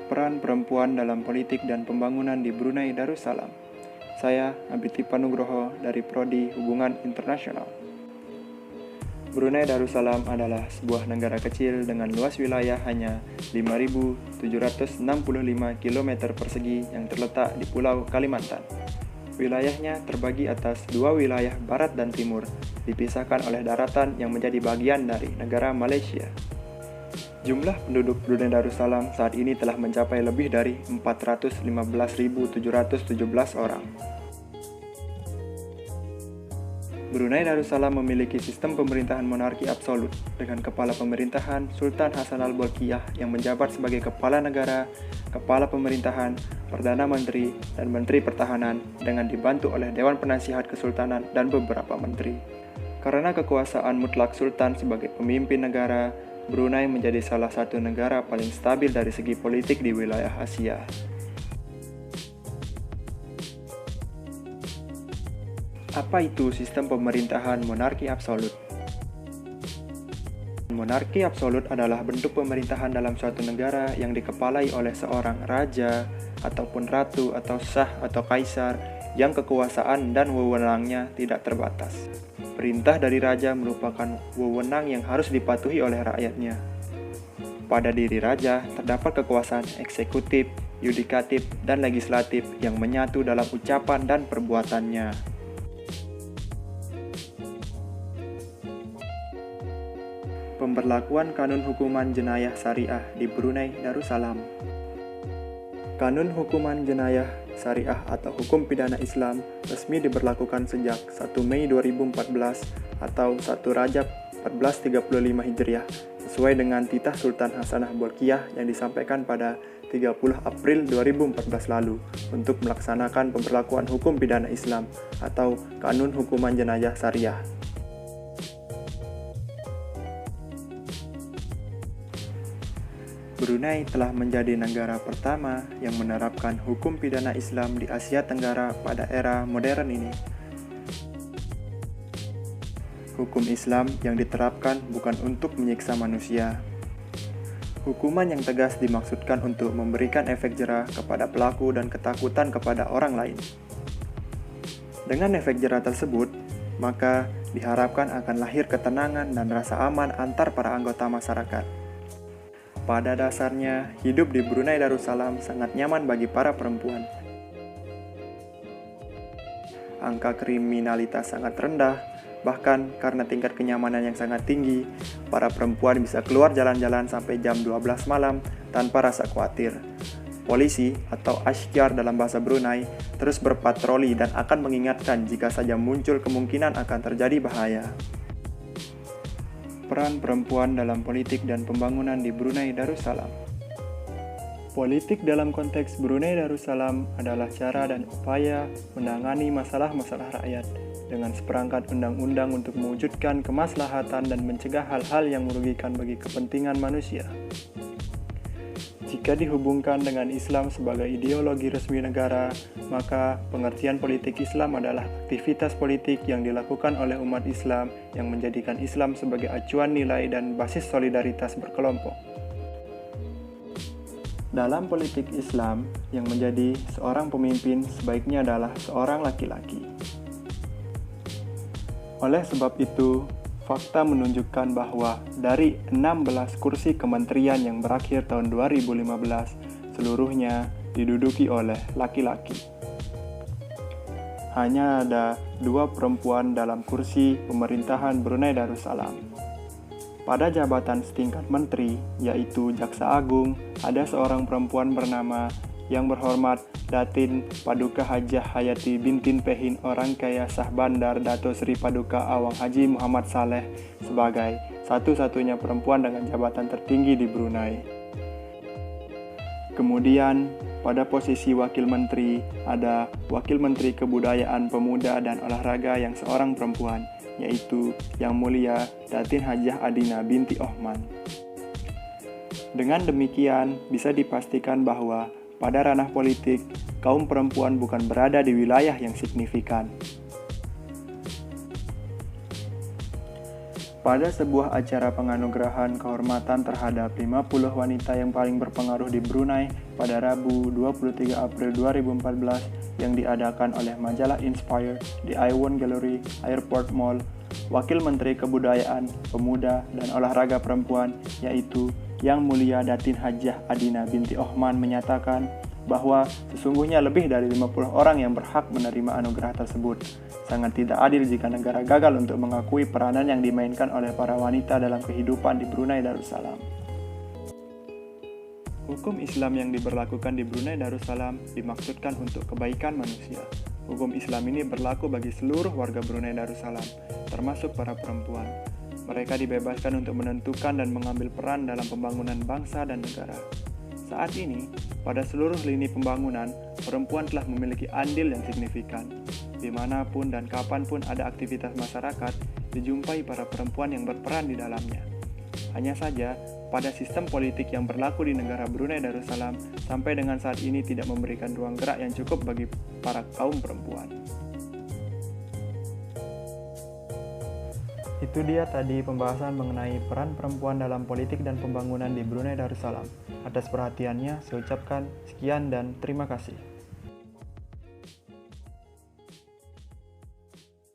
Peran perempuan dalam politik dan pembangunan di Brunei Darussalam. Saya Abhitipa Nugroho dari Prodi Hubungan Internasional. Brunei Darussalam adalah sebuah negara kecil dengan luas wilayah hanya 5.765 km persegi yang terletak di Pulau Kalimantan. Wilayahnya terbagi atas dua wilayah barat dan timur, dipisahkan oleh daratan yang menjadi bagian dari negara Malaysia. Jumlah penduduk Brunei Darussalam saat ini telah mencapai lebih dari 415.717 orang. Brunei Darussalam memiliki sistem pemerintahan monarki absolut dengan kepala pemerintahan Sultan Hassanal Bolkiah yang menjabat sebagai kepala negara, kepala pemerintahan, perdana menteri, dan menteri pertahanan dengan dibantu oleh Dewan Penasihat Kesultanan dan beberapa menteri. Karena kekuasaan mutlak Sultan sebagai pemimpin negara, Brunei menjadi salah satu negara paling stabil dari segi politik di wilayah Asia. Apa itu sistem pemerintahan monarki absolut? Monarki absolut adalah bentuk pemerintahan dalam suatu negara yang dikepalai oleh seorang raja, ataupun ratu, atau shah, atau kaisar, yang kekuasaan dan wewenangnya tidak terbatas. Perintah dari raja merupakan wewenang yang harus dipatuhi oleh rakyatnya. Pada diri raja terdapat kekuasaan eksekutif, yudikatif, dan legislatif yang menyatu dalam ucapan dan perbuatannya. Pemberlakuan Kanun Hukuman Jenayah Syariah di Brunei Darussalam. Kanun Hukuman Jenayah Syariah atau Hukum Pidana Islam resmi diberlakukan sejak 1 Mei 2014 atau 1 Rajab 1435 Hijriah sesuai dengan titah Sultan Hassanal Bolkiah yang disampaikan pada 30 April 2014 lalu untuk melaksanakan pemberlakuan hukum pidana Islam atau Kanun Hukuman Jenayah Syariah. Brunei telah menjadi negara pertama yang menerapkan hukum pidana Islam di Asia Tenggara pada era modern ini. Hukum Islam yang diterapkan bukan untuk menyiksa manusia. Hukuman yang tegas dimaksudkan untuk memberikan efek jera kepada pelaku dan ketakutan kepada orang lain. Dengan efek jera tersebut, maka diharapkan akan lahir ketenangan dan rasa aman antar para anggota masyarakat. Pada dasarnya, hidup di Brunei Darussalam sangat nyaman bagi para perempuan. Angka kriminalitas sangat rendah, bahkan karena tingkat kenyamanan yang sangat tinggi, para perempuan bisa keluar jalan-jalan sampai jam 12 malam tanpa rasa khawatir. Polisi atau Ashkyar dalam bahasa Brunei terus berpatroli dan akan mengingatkan jika saja muncul kemungkinan akan terjadi bahaya. Peran perempuan dalam politik dan pembangunan di Brunei Darussalam. Politik dalam konteks Brunei Darussalam adalah cara dan upaya menangani masalah-masalah rakyat dengan seperangkat undang-undang untuk mewujudkan kemaslahatan dan mencegah hal-hal yang merugikan bagi kepentingan manusia. Jika dihubungkan dengan Islam sebagai ideologi resmi negara, maka pengertian politik Islam adalah aktivitas politik yang dilakukan oleh umat Islam yang menjadikan Islam sebagai acuan nilai dan basis solidaritas berkelompok. Dalam politik Islam, yang menjadi seorang pemimpin sebaiknya adalah seorang laki-laki. Oleh sebab itu, fakta menunjukkan bahwa dari 16 kursi kementerian yang berakhir tahun 2015, seluruhnya diduduki oleh laki-laki. Hanya ada 2 perempuan dalam kursi pemerintahan Brunei Darussalam. Pada jabatan setingkat menteri, yaitu Jaksa Agung, ada seorang perempuan bernama Yang Berhormat Datin Paduka Hajah Hayati Bintin Pehin Orang Kaya Sah Bandar Dato Sri Paduka Awang Haji Muhammad Saleh sebagai satu-satunya perempuan dengan jabatan tertinggi di Brunei. Kemudian, pada posisi Wakil Menteri, ada Wakil Menteri Kebudayaan Pemuda dan Olahraga yang seorang perempuan, yaitu Yang Mulia Datin Hajah Adina binti Ohman. Dengan demikian, bisa dipastikan bahwa pada ranah politik, kaum perempuan bukan berada di wilayah yang signifikan. Pada sebuah acara penganugerahan kehormatan terhadap 50 wanita yang paling berpengaruh di Brunei pada Rabu 23 April 2014 yang diadakan oleh majalah Inspire di Iwon Gallery, Airport Mall, Wakil Menteri Kebudayaan, Pemuda, dan Olahraga Perempuan, yaitu Yang Mulia Datin Hajah Adina binti Ohman menyatakan bahwa sesungguhnya lebih dari 50 orang yang berhak menerima anugerah tersebut. Sangat tidak adil jika negara gagal untuk mengakui peranan yang dimainkan oleh para wanita dalam kehidupan di Brunei Darussalam. Hukum Islam yang diberlakukan di Brunei Darussalam dimaksudkan untuk kebaikan manusia. Hukum Islam ini berlaku bagi seluruh warga Brunei Darussalam, termasuk para perempuan. Mereka dibebaskan untuk menentukan dan mengambil peran dalam pembangunan bangsa dan negara. Saat ini, pada seluruh lini pembangunan, perempuan telah memiliki andil yang signifikan. Dimanapun dan kapanpun ada aktivitas masyarakat, dijumpai para perempuan yang berperan di dalamnya. Hanya saja, pada sistem politik yang berlaku di negara Brunei Darussalam, sampai dengan saat ini tidak memberikan ruang gerak yang cukup bagi para kaum perempuan. Itu dia tadi pembahasan mengenai peran perempuan dalam politik dan pembangunan di Brunei Darussalam. Atas perhatiannya, saya ucapkan sekian dan terima kasih.